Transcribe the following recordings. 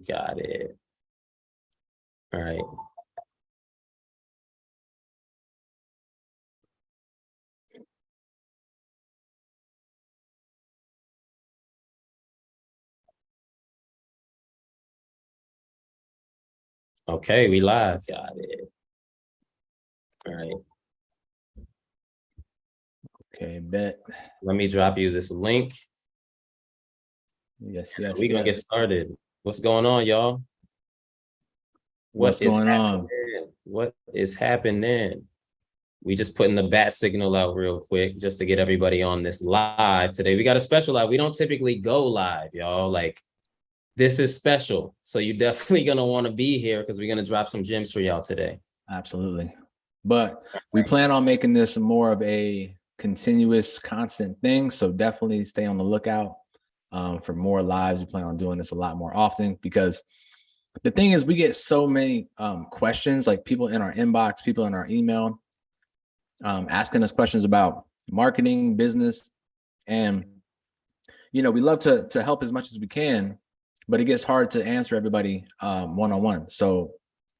Got it. All right. Okay, we live. Got it. All right. Okay, bet. Let me drop you this link. Yes. We're gonna get started. What's going on, y'all? What's going on? What is happening? We just putting the bat signal out real quick just to get everybody on this live today. We got a special live. We don't typically go live, y'all. Like, this is special. So you're definitely gonna want to be here because we're gonna drop some gems for y'all today. Absolutely. But we plan on making this more of a continuous, constant thing. So definitely stay on the lookout for more lives. We plan on doing this a lot more often because the thing is, we get so many questions, like people in our inbox, people in our email, asking us questions about marketing, business, and we love to help as much as we can, but it gets hard to answer everybody one-on-one. So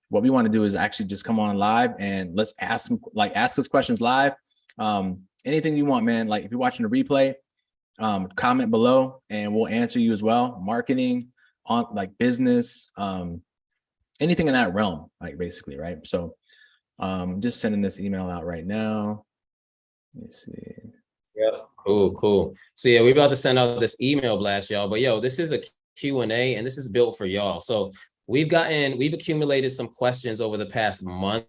what we want to do is actually just come on live and let's ask us questions live. Anything you want, man. Like if you're watching a replay, comment below and we'll answer you as well. Marketing, on like business, anything in that realm, like basically, right? So just sending this email out right now. Let me see. Yeah, cool. So yeah, we're about to send out this email blast, y'all. But yo, this is a Q&A and this is built for y'all. So we've accumulated some questions over the past month.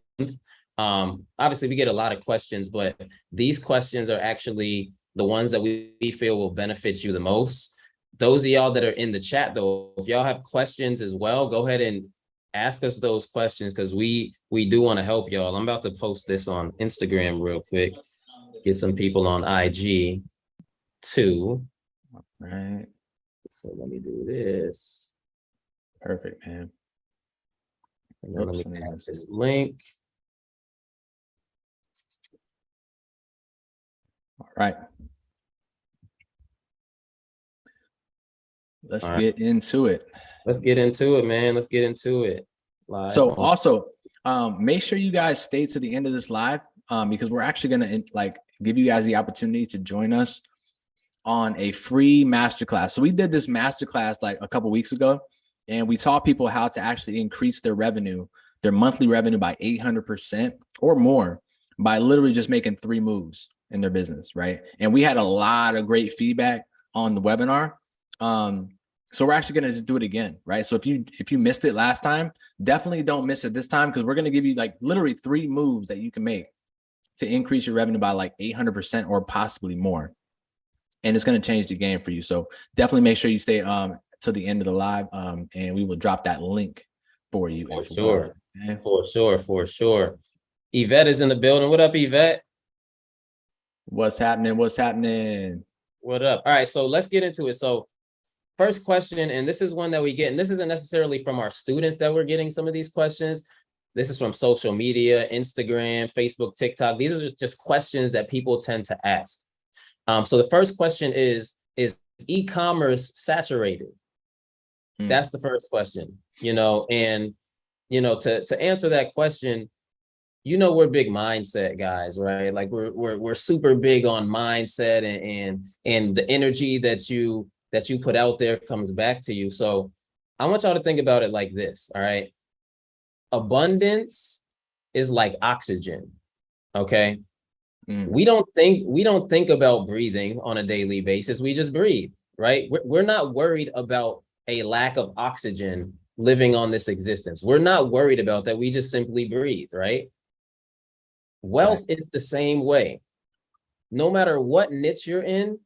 Obviously we get a lot of questions, but these questions are actually the ones that we feel will benefit you the most. Those of y'all that are in the chat though, if y'all have questions as well, go ahead and ask us those questions because we do want to help y'all. I'm about to post this on Instagram real quick. Get some people on IG too. All right. So let me do this. Perfect, man. And then let me add this link. All right. Let's get into it. Let's get into it, man. Let's get into it. Live so also, make sure you guys stay to the end of this live because we're actually going to give you guys the opportunity to join us on a free masterclass. So we did this masterclass like a couple weeks ago, and we taught people how to actually increase their revenue, their monthly revenue by 800% or more by literally just making 3 moves in their business, right? And we had a lot of great feedback on the webinar. So we're actually going to just do it again, right? So if you missed it last time, definitely don't miss it this time because we're going to give you like literally 3 moves that you can make to increase your revenue by like 800% or possibly more. And it's going to change the game for you. So definitely make sure you stay to the end of the live and we will drop that link for you. For sure. Okay? For sure. Yvette is in the building. What up, Yvette? What's happening? What up? All right, so let's get into it. So first question, and this is one that we get, and this isn't necessarily from our students that we're getting some of these questions. This is from social media, Instagram, Facebook, TikTok. These are just questions that people tend to ask. So the first question is e-commerce saturated? That's the first question, and, to answer that question, we're big mindset guys, right? Like we're super big on mindset and the energy that you put out there comes back to you. So I want y'all to think about it like this, all right? Abundance is like oxygen, okay? We don't think about breathing on a daily basis. We just breathe, right? We're not worried about a lack of oxygen living on this existence. We're not worried about that. We just simply breathe, right? Wealth is the same way. No matter what niche you're in,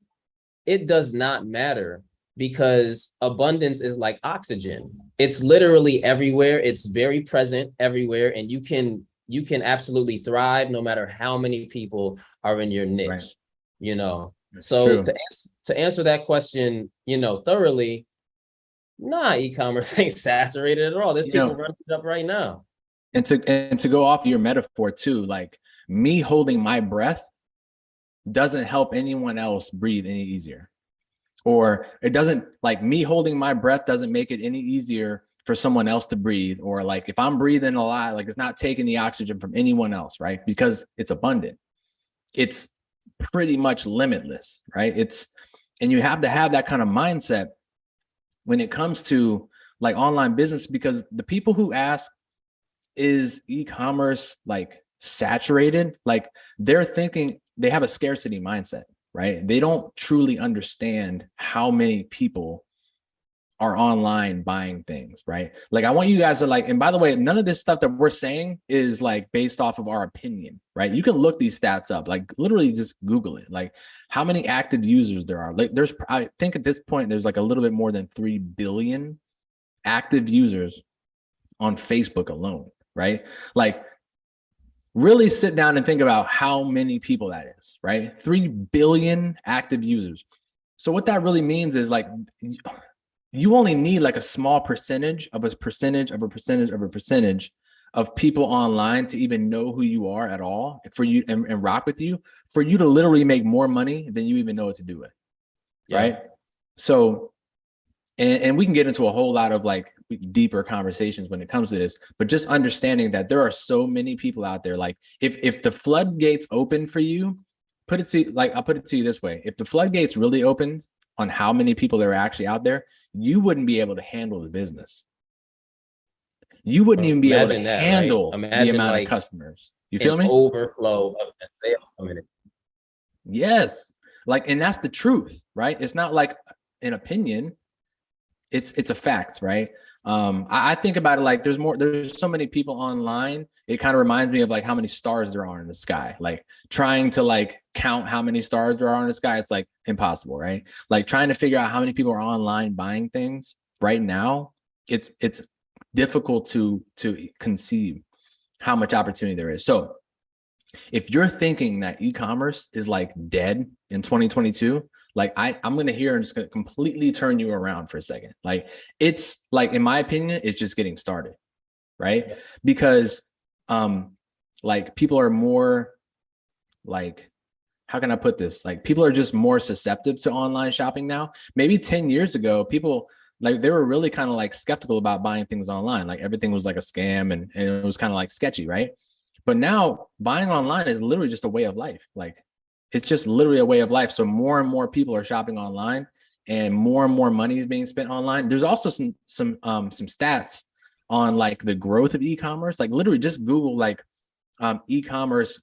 it does not matter because abundance is like oxygen. It's literally everywhere. It's very present everywhere. And you can absolutely thrive no matter how many people are in your niche, So to answer that question, thoroughly, nah, e-commerce ain't saturated at all. There's people running it up right now. And to go off your metaphor too, like me holding my breath doesn't help anyone else breathe any easier. or it doesn't, like me holding my breath doesn't make it any easier for someone else to breathe, or like if I'm breathing a lot, like it's not taking the oxygen from anyone else, right? Because it's abundant. It's pretty much limitless, right? And you have to have that kind of mindset when it comes to like online business, because the people who ask, is e-commerce like saturated? Like they're thinking, they have a scarcity mindset, right? They don't truly understand how many people are online buying things, right? Like I want you guys to like, and by the way, none of this stuff that we're saying is like based off of our opinion, right? You can look these stats up, like literally just Google it, like how many active users there are. Like there's, I think at this point, there's like a little bit more than 3 billion active users on Facebook alone, right? Like really sit down and think about how many people that is, right? 3 billion active users. So what that really means is like, you only need like a small percentage of a percentage of a percentage of a percentage of people online to even know who you are at all, for you and rock with you, for you to literally make more money than you even know what to do with. Yeah. Right. So, and we can get into a whole lot of like deeper conversations when it comes to this, but just understanding that there are so many people out there. Like if the floodgates open for you, put it to like, I'll put it to you this way. If the floodgates really opened on how many people there are actually out there, you wouldn't be able to handle the business. You wouldn't even be able to handle the amount of customers. You feel me? Overflow of sales coming in. Yes. Like, and that's the truth, right? It's not like an opinion. It's a fact, right? I think about it like there's so many people online. It kind of reminds me of like how many stars there are in the sky. Like trying to like count how many stars there are in the sky, it's like impossible, right? Like trying to figure out how many people are online buying things right now, it's difficult to conceive how much opportunity there is. So if you're thinking that e-commerce is like dead in 2022, like I'm going to hear and just going to completely turn you around for a second. Like it's like, in my opinion, it's just getting started, right? Yeah. Because like people are more like, how can I put this? Like people are just more susceptible to online shopping now. Maybe 10 years ago, people like they were really kind of like skeptical about buying things online. Like everything was like a scam and it was kind of like sketchy, right? But now buying online is literally just a way of life. Like it's just literally a way of life. So more and more people are shopping online and more money is being spent online. There's also some stats on like the growth of e-commerce. Like literally just Google like e-commerce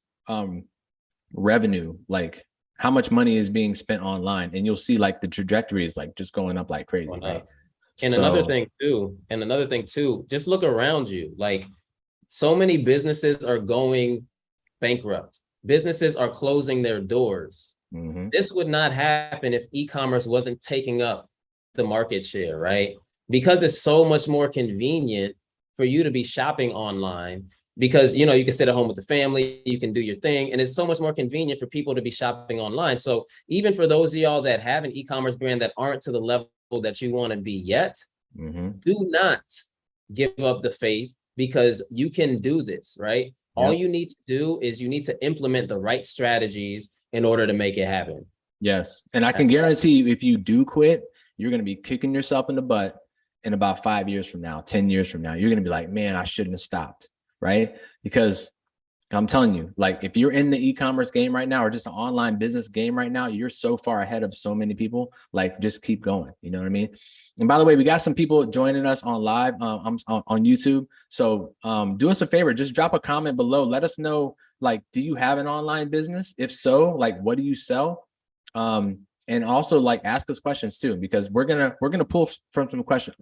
revenue, like how much money is being spent online, and you'll see like the trajectory is like just going up like crazy. Right? And another thing too, just look around you. Like so many businesses are going bankrupt. Businesses are closing their doors. Mm-hmm. This would not happen if e-commerce wasn't taking up the market share, right? Because it's so much more convenient for you to be shopping online, because you know you can sit at home with the family, you can do your thing, and it's so much more convenient for people to be shopping online. So even for those of y'all that have an e-commerce brand that aren't to the level that you want to be yet, mm-hmm. do not give up the faith, because you can do this, right? All you need to do is you need to implement the right strategies in order to make it happen. Yes. And I can guarantee you, if you do quit, you're going to be kicking yourself in the butt in about 5 years from now, 10 years from now. You're going to be like, man, I shouldn't have stopped. Right? Because I'm telling you, like if you're in the e-commerce game right now, or just an online business game right now, you're so far ahead of so many people. Like just keep going. You know what I mean? And by the way, we got some people joining us on live on YouTube. So do us a favor, just drop a comment below. Let us know, like, do you have an online business? If so, like, what do you sell? And also like ask us questions too, because we're gonna pull from some questions,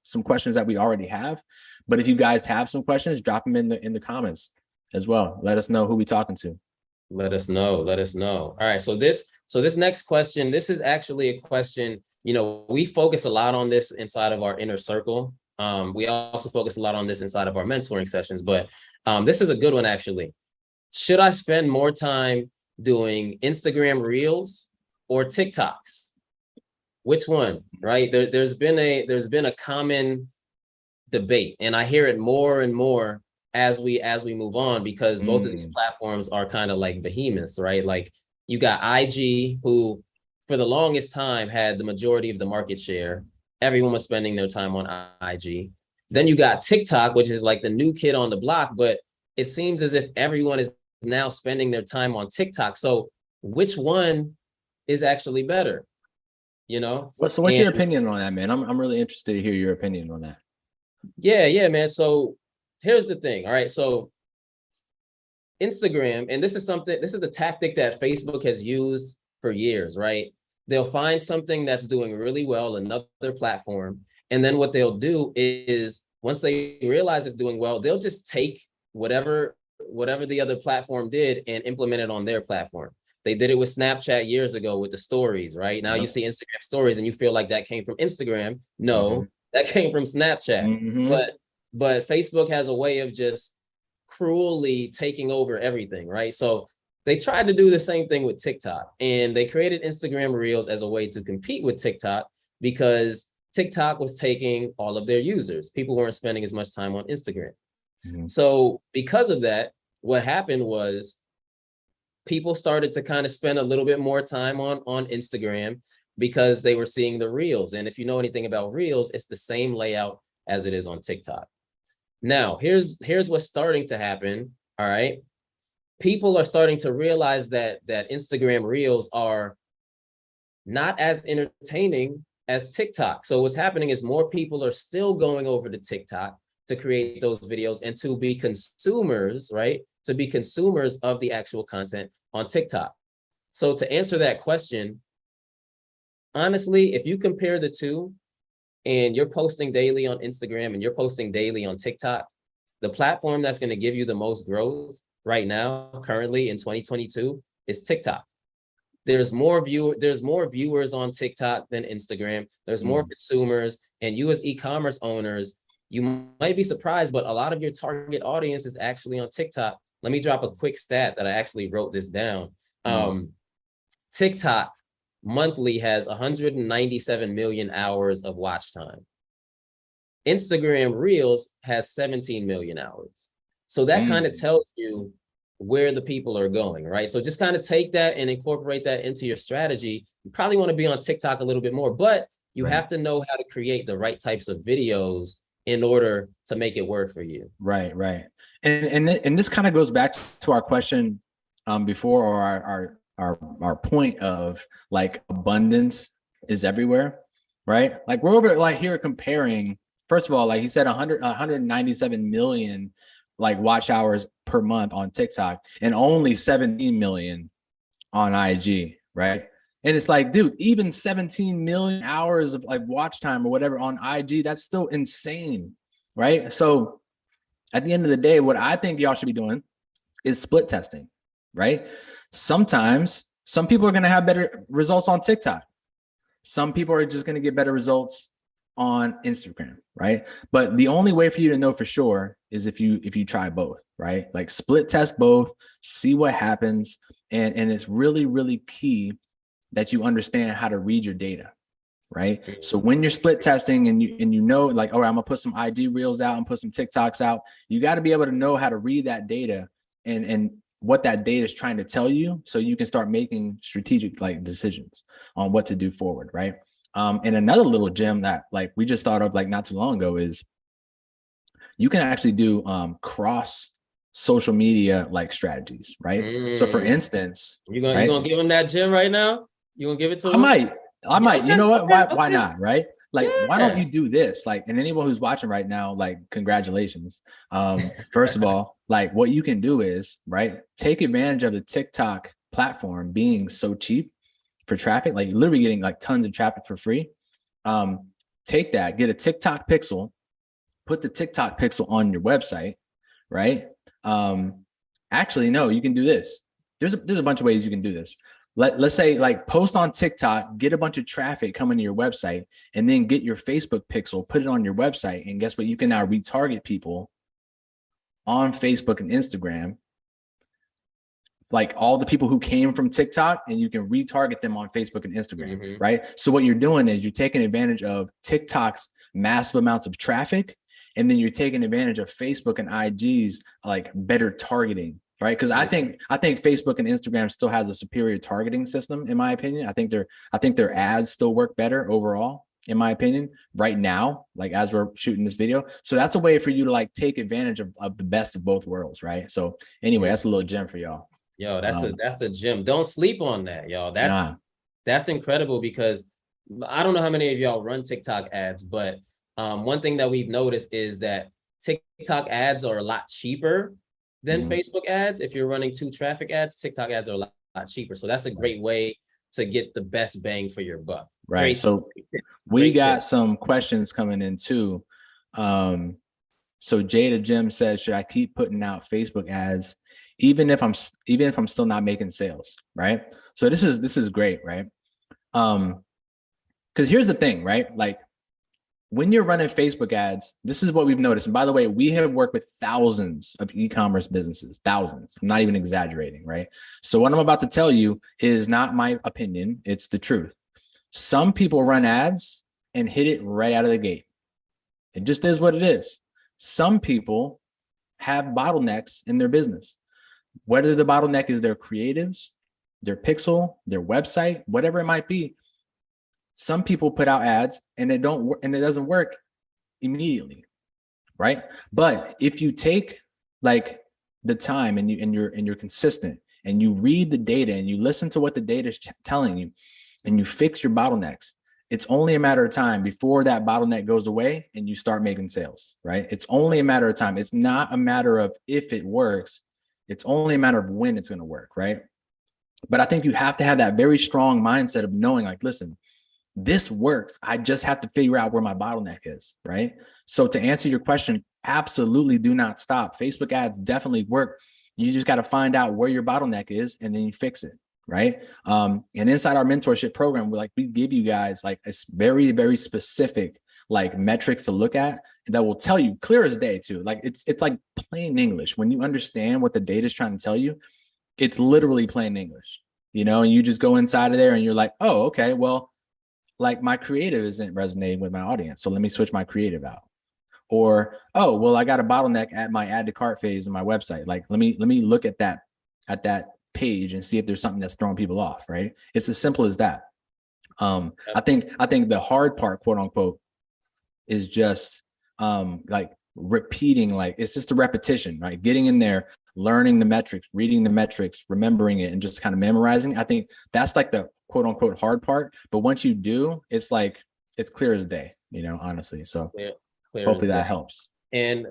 some questions that we already have. But if you guys have some questions, drop them in the comments as well. Let us know who we talking to. Let us know. All right. So this next question, this is actually a question, you know, we focus a lot on this inside of our inner circle. We also focus a lot on this inside of our mentoring sessions, but this is a good one actually. Should I spend more time doing Instagram Reels or TikToks? Which one, right? There's been a common debate, and I hear it more and more as we move on, because both of these platforms are kind of like behemoths, right? Like you got IG, who for the longest time had the majority of the market share. Everyone was spending their time on IG. Then you got TikTok, which is like the new kid on the block, but it seems as if everyone is now spending their time on TikTok. So which one is actually better? You know? So what's your opinion on that, man? I'm really interested to hear your opinion on that. Yeah, man. So here's the thing. All right. So Instagram, and this is a tactic that Facebook has used for years, right? They'll find something that's doing really well, another platform. And then what they'll do is once they realize it's doing well, they'll just take whatever the other platform did and implement it on their platform. They did it with Snapchat years ago with the stories, right? Now you see Instagram stories and you feel like that came from Instagram. No, that came from Snapchat. But Facebook has a way of just cruelly taking over everything, right? So they tried to do the same thing with TikTok, and they created Instagram Reels as a way to compete with TikTok because TikTok was taking all of their users. People weren't spending as much time on Instagram. So because of that, what happened was people started to kind of spend a little bit more time on Instagram because they were seeing the Reels. And if you know anything about Reels, it's the same layout as it is on TikTok. Now, here's what's starting to happen, all right? People are starting to realize that Instagram Reels are not as entertaining as TikTok. So what's happening is more people are still going over to TikTok to create those videos and to be consumers, right? To be consumers of the actual content on TikTok. So to answer that question, honestly, if you compare the two and you're posting daily on Instagram and you're posting daily on TikTok, the platform that's going to give you the most growth right now, currently in 2022, is TikTok. There's more viewers on TikTok than Instagram. There's more consumers, and you as e-commerce owners, you might be surprised, but a lot of your target audience is actually on TikTok. Let me drop a quick stat that I actually wrote this down. TikTok monthly has 197 million hours of watch time. Instagram Reels has 17 million hours. So that kind of tells you where the people are going, right? So just kind of take that and incorporate that into your strategy. You probably want to be on TikTok a little bit more, but you have to know how to create the right types of videos in order to make it work for you. Right. And this kind of goes back to our question before, or our point of like abundance is everywhere, right? Like we're over like here comparing, first of all, like he said, 197 million like watch hours per month on TikTok and only 17 million on IG, right? And it's like, dude, even 17 million hours of like watch time or whatever on IG, that's still insane, right? So at the end of the day, what I think y'all should be doing is split testing, right? Sometimes some people are going to have better results on TikTok. Some people are just going to get better results on Instagram, right? But the only way for you to know for sure is if you try both, right? Like split test both, see what happens. And it's really, really key that you understand how to read your data, right? So when you're split testing and you know, like, all right, I'm gonna put some IG Reels out and put some TikToks out, you got to be able to know how to read that data and what that data is trying to tell you, so you can start making strategic like decisions on what to do forward, right? And another little gem that like we just thought of like not too long ago is you can actually do cross social media like strategies, right? So for instance, you gonna give him that gem right now? You gonna give it to him? I might. You know what? Why not? Right? Like, why don't you do this? Like, and anyone who's watching right now, like, congratulations. First of all, like what you can do is, right, take advantage of the TikTok platform being so cheap for traffic, like you're literally getting like tons of traffic for free. Take that, get a TikTok pixel, put the TikTok pixel on your website, right? Actually, no, you can do this. There's a bunch of ways you can do this. Let's say like post on TikTok, get a bunch of traffic coming to your website, and then get your Facebook pixel, put it on your website. And guess what? You can now retarget people on Facebook and Instagram, like all the people who came from TikTok, and you can retarget them on Facebook and Instagram, right? So what you're doing is you're taking advantage of TikTok's massive amounts of traffic, and then you're taking advantage of Facebook and IG's like better targeting right? Because I think Facebook and Instagram still has a superior targeting system, in my opinion. I think their ads still work better overall, in my opinion, right now, like as we're shooting this video. So that's a way for you to like take advantage of the best of both worlds, right? So anyway, that's a little gem for y'all. Yo, that's a gem. Don't sleep on that, y'all. That's incredible, because I don't know how many of y'all run TikTok ads, but one thing that we've noticed is that TikTok ads are a lot cheaper than Facebook ads. If you're running 2 traffic ads, TikTok ads are a lot cheaper. So that's a great way to get the best bang for your buck. Right. Great. So we got some questions coming in too. So Jada Jim says, should I keep putting out Facebook ads even if I'm still not making sales? Right. So this is great, right? Because here's the thing, right? Like when you're running Facebook ads, this is what we've noticed. And by the way, we have worked with thousands of e-commerce businesses, thousands. I'm not even exaggerating, right? So what I'm about to tell you is not my opinion. It's the truth. Some people run ads and hit it right out of the gate. It just is what it is. Some people have bottlenecks in their business, whether the bottleneck is their creatives, their pixel, their website, whatever it might be. Some people put out ads and it doesn't work immediately, right? But if you take like the time and you're consistent and you read the data and you listen to what the data is telling you and you fix your bottlenecks, it's only a matter of time before that bottleneck goes away and you start making sales, right? It's only a matter of time. It's not a matter of if it works. It's only a matter of when it's going to work, right? But I think you have to have that very strong mindset of knowing like, listen, this works. I just have to figure out where my bottleneck is, right? So to answer your question, absolutely do not stop. Facebook ads definitely work. You just got to find out where your bottleneck is and then you fix it, right? And inside our mentorship program, we give you guys like a very, very specific like metrics to look at that will tell you clear as day too. Like it's like plain English. When you understand what the data is trying to tell you, it's literally plain English, you know, and you just go inside of there and you're like, oh, okay, well, like my creative isn't resonating with my audience, so let me switch my creative out. Or, oh, well, I got a bottleneck at my add to cart phase in my website. Like, let me look at that page and see if there's something that's throwing people off, right? It's as simple as that. I think the hard part, quote unquote, is just like repeating, like it's just a repetition, right? Getting in there, learning the metrics, reading the metrics, remembering it, and just kind of memorizing. I think that's like the quote unquote hard part. But once you do, it's like it's clear as day, you know, honestly. So clear hopefully that helps. And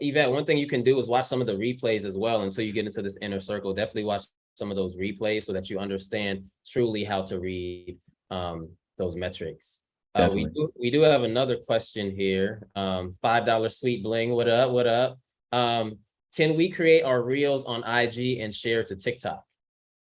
Yvette, one thing you can do is watch some of the replays as well until you get into this inner circle. Definitely watch some of those replays so that you understand truly how to read those metrics. We do have another question here. $5 Sweet Bling, what up? What up? Can we create our reels on IG and share to TikTok?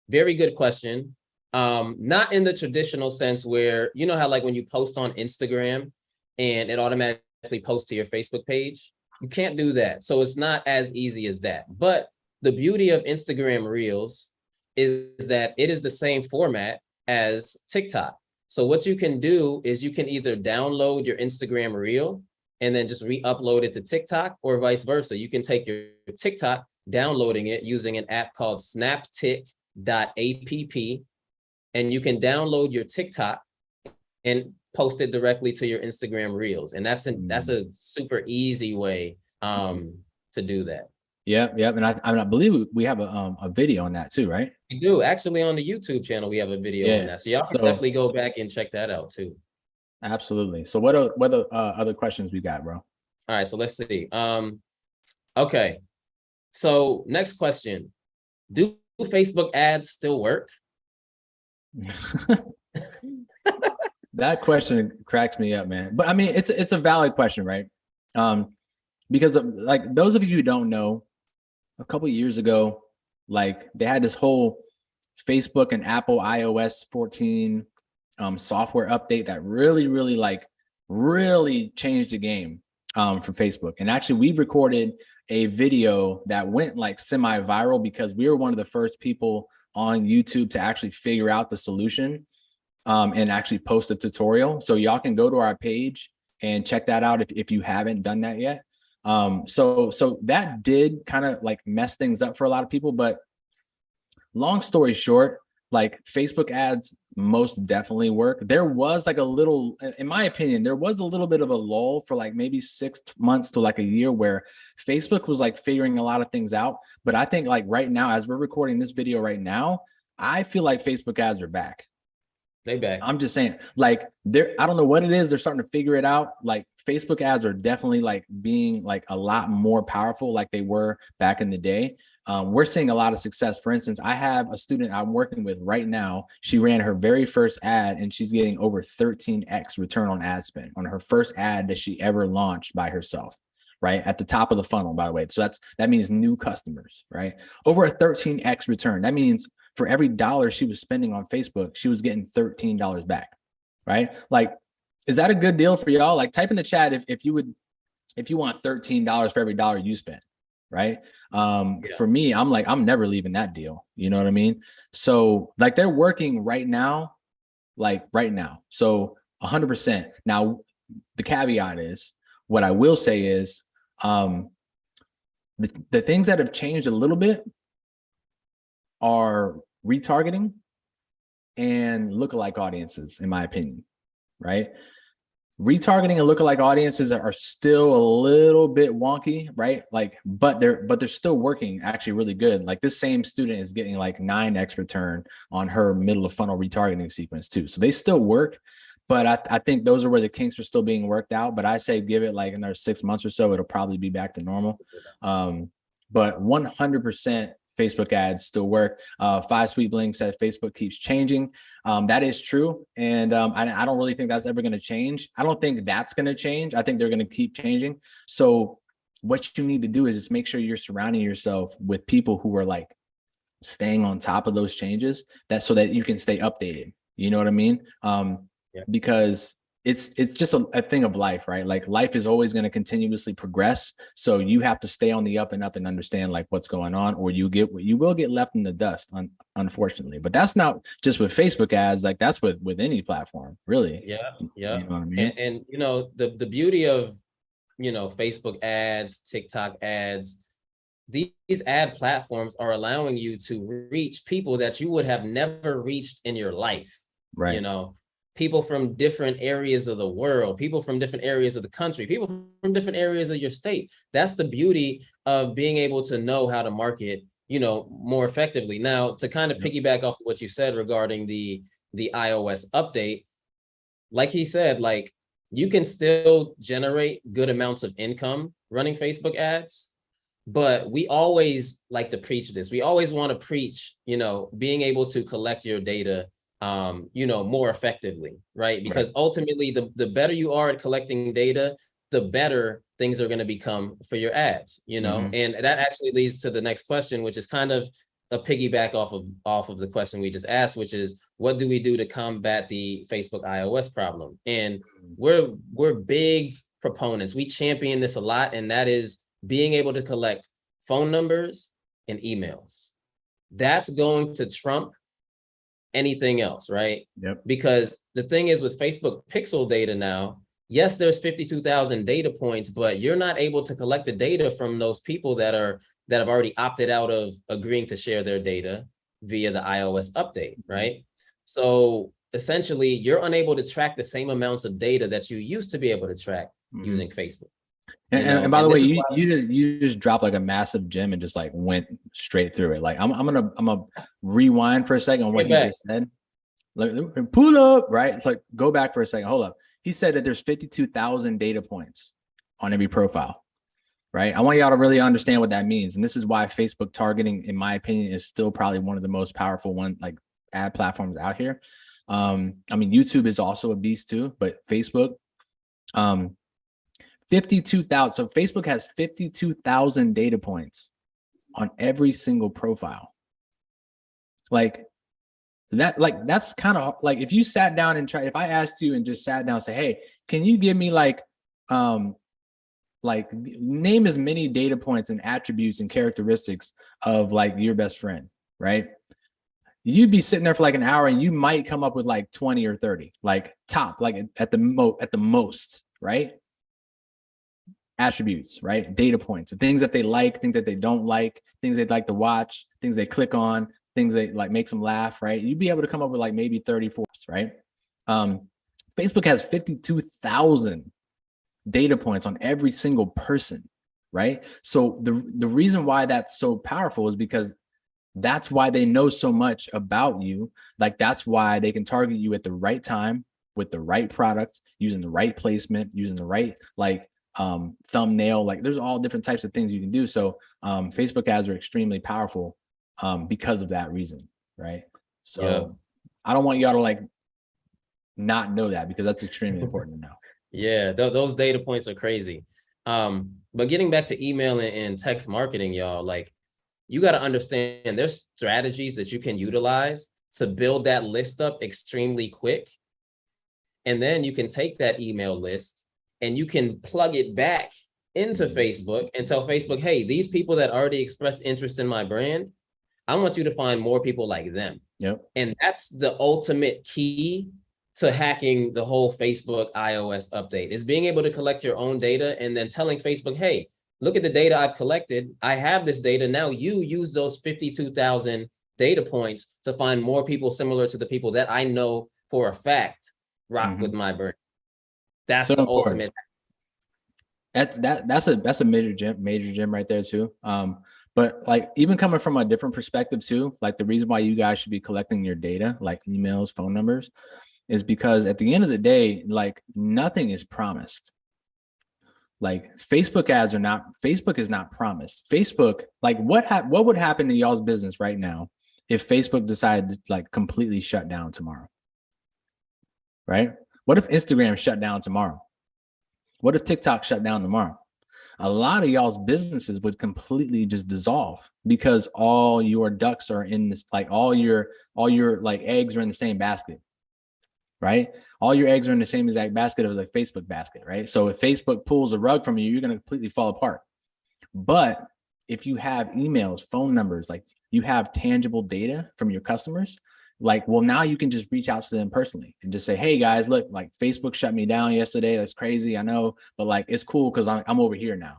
Very good question. Not in the traditional sense where, you know how like when you post on Instagram and it automatically posts to your Facebook page, you can't do that. So it's not as easy as that. But the beauty of Instagram Reels is that it is the same format as TikTok. So what you can do is you can either download your Instagram Reel and then just re-upload it to TikTok, or vice versa. You can take your TikTok, downloading it using an app called snaptik.app, and you can download your TikTok and post it directly to your Instagram Reels. And that's a super easy way to do that. Yeah. And I believe we have a video on that too, right? We do. Actually, on the YouTube channel, we have a video on that. So y'all can definitely go back and check that out too. Absolutely. So what other questions we got, bro? All right, so let's see. Okay. So next question. Do Facebook ads still work? That question cracks me up, man. But I mean, it's a valid question, right? Because like those of you who don't know, a couple of years ago, like they had this whole Facebook and Apple iOS 14 software update that really changed the game for Facebook. And actually, we recorded a video that went like semi-viral because we were one of the first people on YouTube to actually figure out the solution and actually post a tutorial. So y'all can go to our page and check that out if you haven't done that yet. So that did kind of like mess things up for a lot of people, but long story short, like Facebook ads most definitely work. There was like a little, in my opinion, there was a little bit of a lull for like maybe 6 months to like a year where Facebook was like figuring a lot of things out. But I think like right now, as we're recording this video right now, I feel like Facebook ads are back. They back. I'm just saying, like, I don't know what it is. They're starting to figure it out. Like, Facebook ads are definitely like being like a lot more powerful, like they were back in the day. We're seeing a lot of success. For instance, I have a student I'm working with right now. She ran her very first ad and she's getting over 13x return on ad spend on her first ad that she ever launched by herself, right? At the top of the funnel, by the way. So that means new customers, right? Over a 13x return. That means for every dollar she was spending on Facebook, she was getting $13 back, right? Like, is that a good deal for y'all? Like, type in the chat if you want $13 for every dollar you spend, right? For me, I'm like, I'm never leaving that deal. You know what I mean? So like they're working right now, like right now. So 100%. Now, the caveat is, what I will say is, the things that have changed a little bit are retargeting and lookalike audiences, in my opinion, right? Retargeting and lookalike audiences are still a little bit wonky, right? Like, but they're still working actually really good. Like this same student is getting like 9x return on her middle of funnel retargeting sequence too. So they still work, but I think those are where the kinks are still being worked out. But I say give it like another 6 months or so, it'll probably be back to normal. But 100% Facebook ads still work. 5 Sweet Bling says Facebook keeps changing. That is true. And I don't really think that's ever going to change. I don't think that's going to change. I think they're going to keep changing. So what you need to do is just make sure you're surrounding yourself with people who are like staying on top of those changes, that so that you can stay updated. You know what I mean? Because it's just a thing of life, right? Like life is always going to continuously progress. So you have to stay on the up and up and understand like what's going on, or you will get left in the dust, unfortunately. But that's not just with Facebook ads, like that's with any platform, really. Yeah. You know what I mean? And you know, the beauty of, you know, Facebook ads, TikTok ads, these ad platforms are allowing you to reach people that you would have never reached in your life. Right. You know, people from different areas of the world, people from different areas of the country, people from different areas of your state. That's the beauty of being able to know how to market, you know, more effectively. Now, to kind of piggyback off of what you said regarding the iOS update, like he said, like you can still generate good amounts of income running Facebook ads, but we always like to preach this. We always want to preach, you know, being able to collect your data you know, more effectively, right? Because ultimately, the better you are at collecting data, the better things are going to become for your ads, you know? And that actually leads to the next question, which is kind of a piggyback off of the question we just asked, which is, what do we do to combat the Facebook iOS problem? And we're big proponents. We champion this a lot, and that is being able to collect phone numbers and emails. That's going to trump anything else, right? Because the thing is, with Facebook pixel data now, yes, there's 52,000 data points, but you're not able to collect the data from those people that have already opted out of agreeing to share their data via the iOS update, right? So essentially, you're unable to track the same amounts of data that you used to be able to track using Facebook. And by the way, you just dropped like a massive gem and just like went straight through it. Like I'm gonna rewind for a second on what he just said. Like, pull up, right? It's like, go back for a second. Hold up. He said that there's 52,000 data points on every profile, right? I want y'all to really understand what that means. And this is why Facebook targeting, in my opinion, is still probably one of the most powerful like ad platforms out here. I mean, YouTube is also a beast too, but Facebook, 52,000. So Facebook has 52,000 data points on every single profile. Like that's kind of like, if you sat down and if I asked you and just sat down and say, hey, can you give me like name as many data points and attributes and characteristics of like your best friend, right? You'd be sitting there for like an hour and you might come up with like 20 or 30, like top, like at the most, right? attributes, right? Data points, things that they like, things that they don't like, things they'd like to watch, things they click on, things that like makes them laugh, right? You'd be able to come up with like maybe 34, right? Facebook has 52,000 data points on every single person, right? So the reason why that's so powerful is because that's why they know so much about you. Like that's why they can target you at the right time with the right product, using the right placement, using the right like thumbnail. Like there's all different types of things you can do. So Facebook ads are extremely powerful because of that reason, right? So I don't want y'all to like not know that, because that's extremely important to know. Yeah, those data points are crazy. But getting back to email and text marketing, y'all, like you got to understand there's strategies that you can utilize to build that list up extremely quick. And then you can take that email list and you can plug it back into Facebook and tell Facebook, hey, these people that already expressed interest in my brand, I want you to find more people like them. Yep. And that's the ultimate key to hacking the whole Facebook iOS update, is being able to collect your own data and then telling Facebook, hey, look at the data I've collected. I have this data. Now you use those 52,000 data points to find more people similar to the people that I know for a fact rock with my brand. That's so the ultimate. That's a major gem right there too. But like even coming from a different perspective too, like the reason why you guys should be collecting your data, like emails, phone numbers, is because at the end of the day, like nothing is promised. Like Facebook ads are not, Facebook is not promised. Facebook, like what would happen to y'all's business right now if Facebook decided to like completely shut down tomorrow? Right? What if Instagram shut down tomorrow? What if TikTok shut down tomorrow? A lot of y'all's businesses would completely just dissolve because all your ducks are in this, like all your like eggs are in the same basket, right? All your eggs are in the same exact basket of the Facebook basket, right? So if Facebook pulls a rug from you, you're going to completely fall apart. But if you have emails, phone numbers, like you have tangible data from your customers, like, well, now you can just reach out to them personally and just say, hey guys, look, like Facebook shut me down yesterday. That's crazy. I know, but like, it's cool because I'm over here now.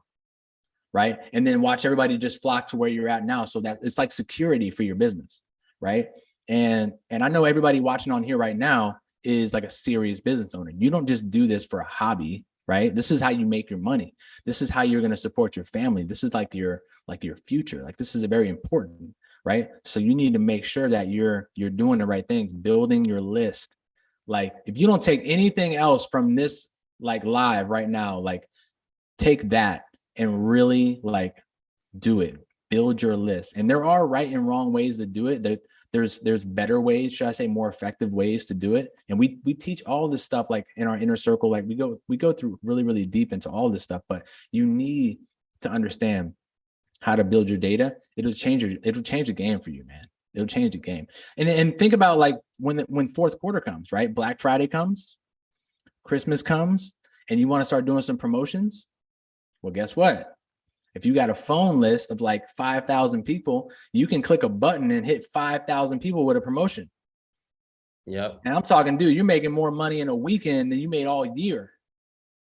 Right. And then watch everybody just flock to where you're at now. So that it's like security for your business. Right. And I know everybody watching on here right now is like a serious business owner. You don't just do this for a hobby, right? This is how you make your money. This is how you're going to support your family. This is like your future. Like this is very important, right? So you need to make sure that you're doing the right things, building your list. Like if you don't take anything else from this like live right now, like take that and really like do it, build your list. And there are right and wrong ways to do it. There's better ways, should I say, more effective ways to do it. And we teach all this stuff like in our inner circle. Like we go through really, really deep into all this stuff, but you need to understand how to build your data. It'll change the game for you, man. It'll change the game. And think about like when fourth quarter comes, right? Black Friday comes, Christmas comes, and you want to start doing some promotions. Well, guess what? If you got a phone list of like 5,000 people, you can click a button and hit 5,000 people with a promotion. Yep. And I'm talking, dude, you're making more money in a weekend than you made all year.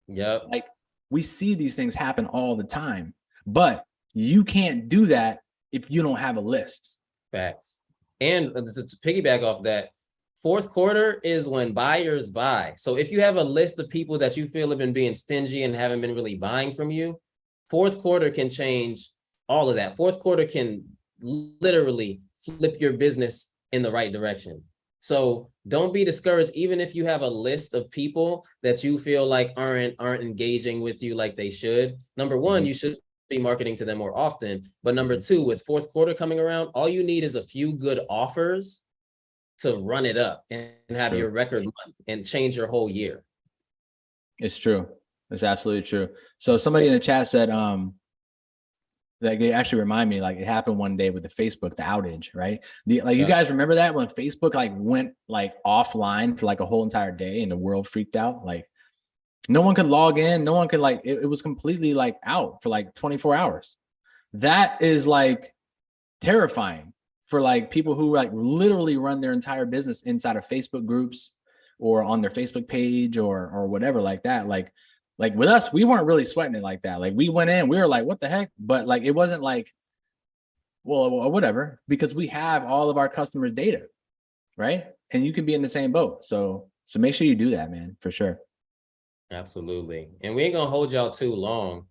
Yep. Like we see these things happen all the time, but you can't do that if you don't have a list. Facts. And to piggyback off that, fourth quarter is when buyers buy. So if you have a list of people that you feel have been being stingy and haven't been really buying from you, fourth quarter can change all of that. Fourth quarter can literally flip your business in the right direction. So don't be discouraged, even if you have a list of people that you feel like aren't engaging with you like they should. Number one, you should be marketing to them more often. But number two, with fourth quarter coming around, all you need is a few good offers to run it up and have your record month and change your whole year. It's true. It's absolutely true. So somebody in the chat said, that it actually remind me, like it happened one day with the Facebook, the outage, right? You guys remember that when Facebook like went like offline for like a whole entire day and the world freaked out? Like no one could log in. No one could like, it was completely like out for like 24 hours. That is like terrifying for like people who like literally run their entire business inside of Facebook groups or on their Facebook page or whatever like that. Like Like with us, we weren't really sweating it like that. Like we went in, we were like, what the heck? But like, it wasn't like, well, whatever, because we have all of our customers' data, right? And you can be in the same boat. So make sure you do that, man, for sure. Absolutely. And we ain't gonna hold y'all too long.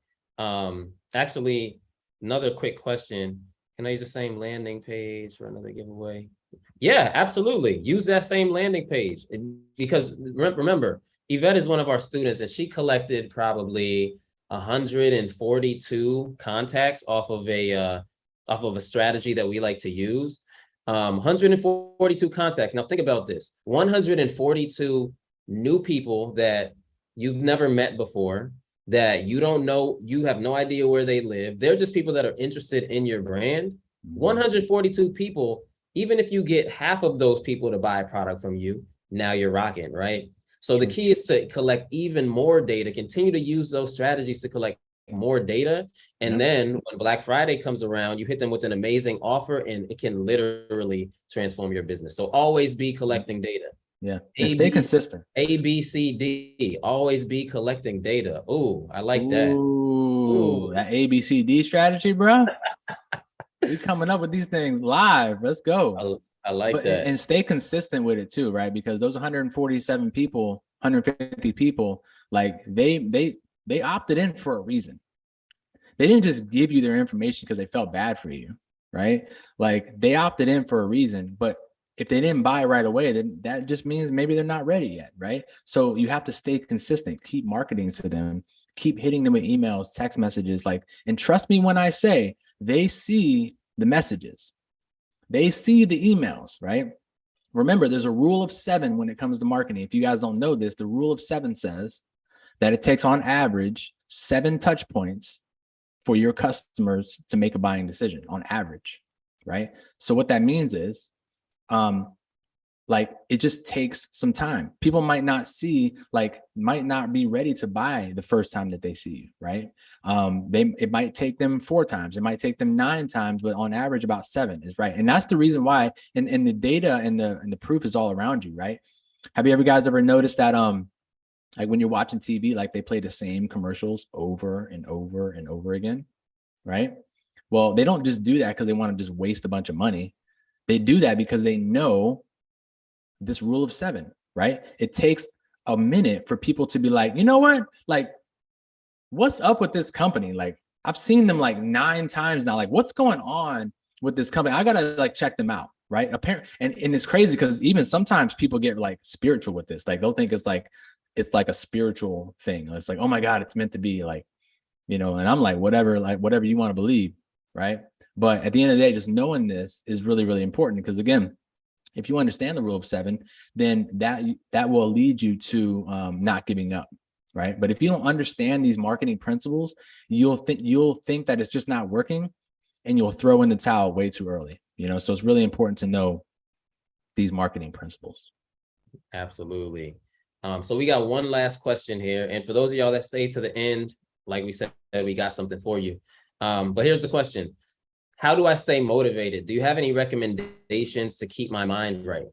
Actually, another quick question. Can I use the same landing page for another giveaway? Yeah, absolutely. Use that same landing page. Because remember, Yvette is one of our students and she collected probably 142 contacts off of a strategy that we like to use. 142 contacts. Now think about this. 142 new people that you've never met before, that you don't know, you have no idea where they live. They're just people that are interested in your brand. 142 people, even if you get half of those people to buy a product from you, now you're rocking, right? So the key is to collect even more data, continue to use those strategies to collect more data. And then when Black Friday comes around, you hit them with an amazing offer and it can literally transform your business. So always be collecting data. Yeah. And stay consistent. A, B, C, D. Always be collecting data. Oh, I like that. Ooh, that A, B, C, D strategy, bro. We coming up with these things live. Let's go. I like that. And stay consistent with it too, right? Because those 147 people, 150 people, like they opted in for a reason. They didn't just give you their information because they felt bad for you, right? Like they opted in for a reason, but if they didn't buy right away, then that just means maybe they're not ready yet, right? So you have to stay consistent, keep marketing to them, keep hitting them with emails, text messages, like, and trust me when I say they see the messages, they see the emails, right? Remember, there's a rule of 7 when it comes to marketing. If you guys don't know this, the rule of 7 says that it takes on average 7 touch points for your customers to make a buying decision on average, right? So what that means is, like it just takes some time. People might not be ready to buy the first time that they see you, right? It might take them 4 times, it might take them 9 times, but on average about 7 is right. And that's the reason why, and the data and the proof is all around you, right? Have you ever noticed that like when you're watching TV, like they play the same commercials over and over and over again, right? Well, they don't just do that because they want to just waste a bunch of money. They do that because they know this rule of 7, right? It takes a minute for people to be like, you know what? Like, what's up with this company? Like, I've seen them like 9 times now. Like, what's going on with this company? I gotta like check them out, right? Apparently, and it's crazy because even sometimes people get like spiritual with this. Like, they'll think it's like a spiritual thing. It's like, oh my God, it's meant to be, like, you know. And I'm like, whatever you want to believe, right? But at the end of the day, just knowing this is really, really important because again, if you understand the rule of 7, then that will lead you to not giving up, right? But if you don't understand these marketing principles, you'll think that it's just not working, and you'll throw in the towel way too early. You know, so it's really important to know these marketing principles. Absolutely. So we got one last question here, and for those of y'all that stay to the end, like we said, we got something for you. But here's the question. How do I stay motivated? Do you have any recommendations to keep my mind right?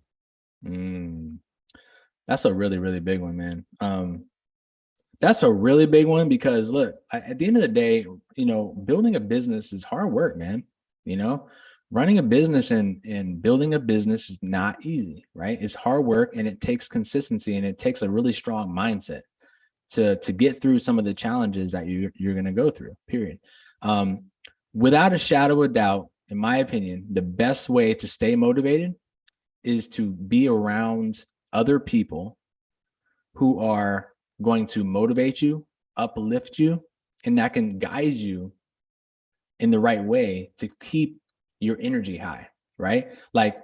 That's a really, really big one, man. That's a really big one because look, at the end of the day, you know, building a business is hard work, man. You know, running a business and building a business is not easy, right? It's hard work and it takes consistency and it takes a really strong mindset to get through some of the challenges that you're going to go through, period. Without a shadow of doubt, in my opinion, the best way to stay motivated is to be around other people who are going to motivate you, uplift you, and that can guide you in the right way to keep your energy high, right? Like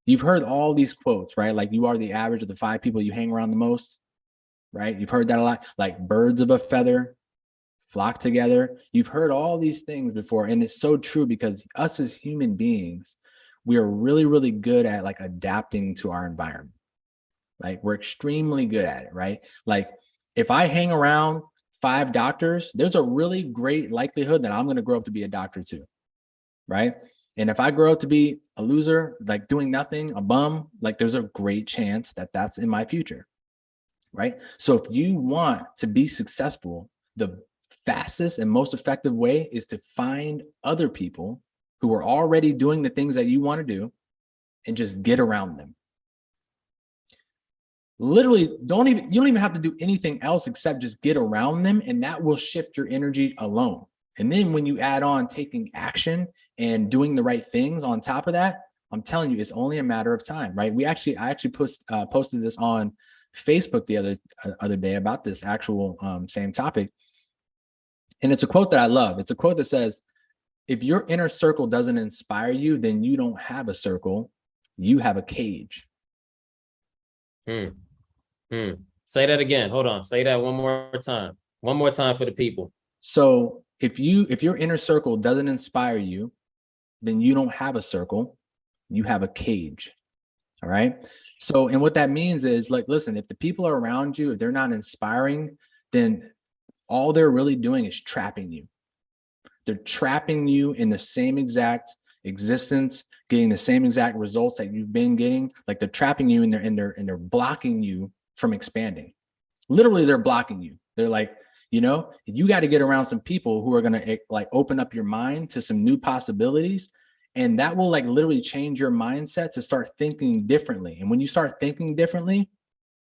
you've heard all these quotes, right? Like you are the average of the 5 people you hang around the most, right? You've heard that a lot, like birds of a feather flock together. You've heard all these things before. And it's so true because us as human beings, we are really, really good at like adapting to our environment. Like we're extremely good at it, right? Like if I hang around 5 doctors, there's a really great likelihood that I'm going to grow up to be a doctor too, right? And if I grow up to be a loser, like doing nothing, a bum, like there's a great chance that that's in my future. right? So if you want to be successful, the fastest and most effective way is to find other people who are already doing the things that you want to do and just get around them. Literally, you don't even have to do anything else except just get around them, and that will shift your energy alone. And then when you add on taking action and doing the right things on top of that, I'm telling you, it's only a matter of time, right? I actually posted this on Facebook the other day about this actual same topic. And it's a quote that I love. It's a quote that says, if your inner circle doesn't inspire you, then you don't have a circle, you have a cage. Say that again. Hold on. Say that one more time. One more time for the people. So if your inner circle doesn't inspire you, then you don't have a circle, you have a cage. All right. So, and what that means is, like, listen, if the people are around you, if they're not inspiring, then all they're really doing is trapping you. They're trapping you in the same exact existence, getting the same exact results that you've been getting. Like, they're trapping you and they're blocking you from expanding. Literally, they're blocking you. They're like, you got to get around some people who are going to like open up your mind to some new possibilities. And that will like literally change your mindset to start thinking differently. And when you start thinking differently,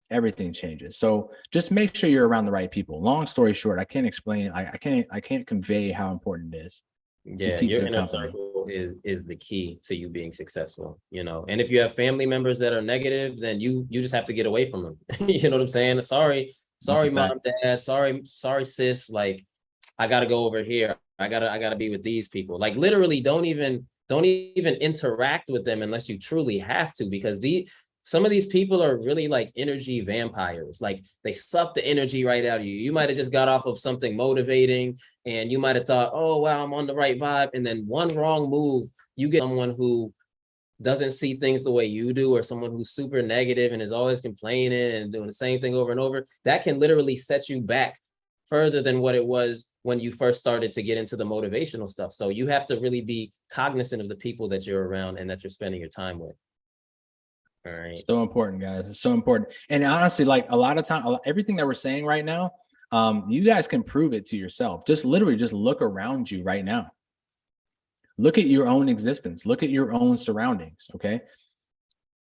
everything changes. So just make sure you're around the right people. Long story short, I can't explain. I can't convey how important it is. Yeah, your inner circle is the key to you being successful, And if you have family members that are negative, then you just have to get away from them. You know what I'm saying? Sorry, mom, dad. Sorry, sis. Like, I gotta go over here. I gotta be with these people. Like, literally, don't even interact with them unless you truly have to, because some of these people are really like energy vampires. Like, they suck the energy right out of you. You might have just got off of something motivating and you might have thought, oh, wow, I'm on the right vibe. And then one wrong move, you get someone who doesn't see things the way you do, or someone who's super negative and is always complaining and doing the same thing over and over. That can literally set you back further than what it was when you first started to get into the motivational stuff. So you have to really be cognizant of the people that you're around and that you're spending your time with. All right. So important, guys. It's so important. And honestly, like, a lot of time, everything that we're saying right now, you guys can prove it to yourself. Just literally just look around you right now. Look at your own existence. Look at your own surroundings. Okay.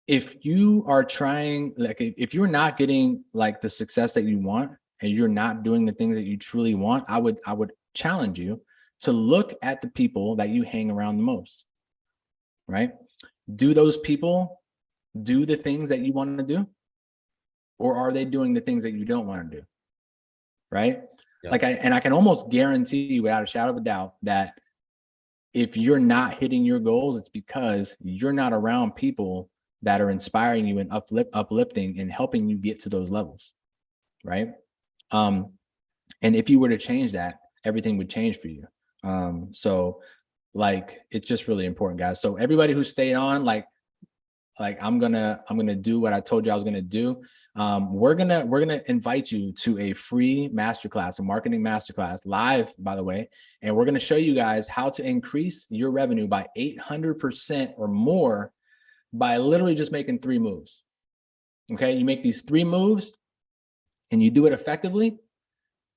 If you are trying, like, if you're not getting like the success that you want, and you're not doing the things that you truly want, I would challenge you to look at the people that you hang around the most, right? Do those people do the things that you want to do? Or are they doing the things that you don't want to do? Right? Yep. Like, I can almost guarantee you without a shadow of a doubt that if you're not hitting your goals, it's because you're not around people that are inspiring you and uplifting and helping you get to those levels, right? And if you were to change that, everything would change for you. So like, it's just really important, guys. So everybody who stayed on, like I'm gonna do what I told you I was gonna do. We're gonna invite you to a free masterclass, a marketing masterclass, live, by the way, and we're gonna show you guys how to increase your revenue by 800% or more by literally just making 3 moves. Okay, you make these 3 moves and you do it effectively,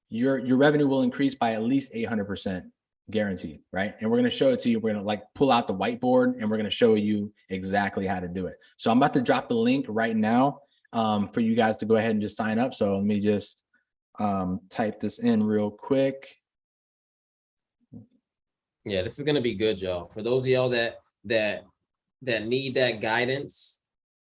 your revenue will increase by at least 800%, guaranteed, right? And we're going to show it to you. We're going to like pull out the whiteboard and we're going to show you exactly how to do it. So I'm about to drop the link right now for you guys to go ahead and just sign up. So let me just type this in real quick. Yeah, this is going to be good, y'all. For those of y'all that need that guidance,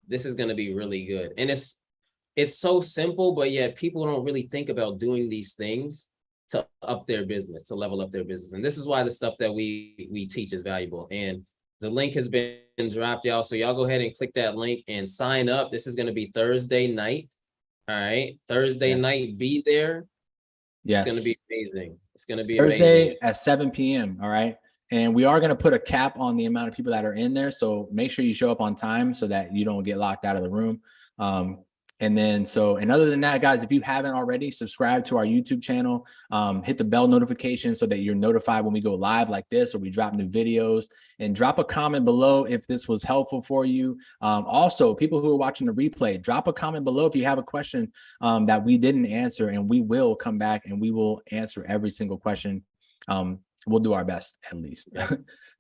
this is going to be really good. And it's so simple, but yet people don't really think about doing these things to up their business, to level up their business. And this is why the stuff that we teach is valuable. And the link has been dropped, y'all. So y'all go ahead and click that link and sign up. This is going to be Thursday night. All right. Thursday night, be there. Yes. It's going to be amazing. It's going to be Thursday amazing. At 7 p.m. All right. And we are going to put a cap on the amount of people that are in there. So make sure you show up on time so that you don't get locked out of the room. And then and other than that, guys, if you haven't already, subscribe to our YouTube channel, hit the bell notification so that you're notified when we go live like this or we drop new videos, and drop a comment below if this was helpful for you. Also, people who are watching the replay, drop a comment below if you have a question that we didn't answer, and we will come back and we will answer every single question. We'll do our best, at least.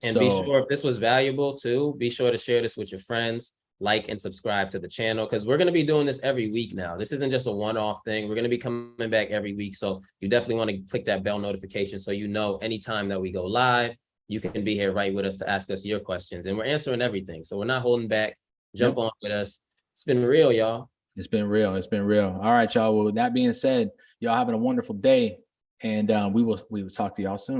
And be sure, if this was valuable too, be sure to share this with your friends, like and subscribe to the channel, because we're going to be doing this every week now. This isn't just a one-off thing. We're going to be coming back every week. So you definitely want to click that bell notification so you know anytime that we go live, you can be here right with us to ask us your questions. And we're answering everything. So we're not holding back. Jump on with us. It's been real, y'all. It's been real. It's been real. All right, y'all. Well, with that being said, y'all having a wonderful day. And we will talk to y'all soon.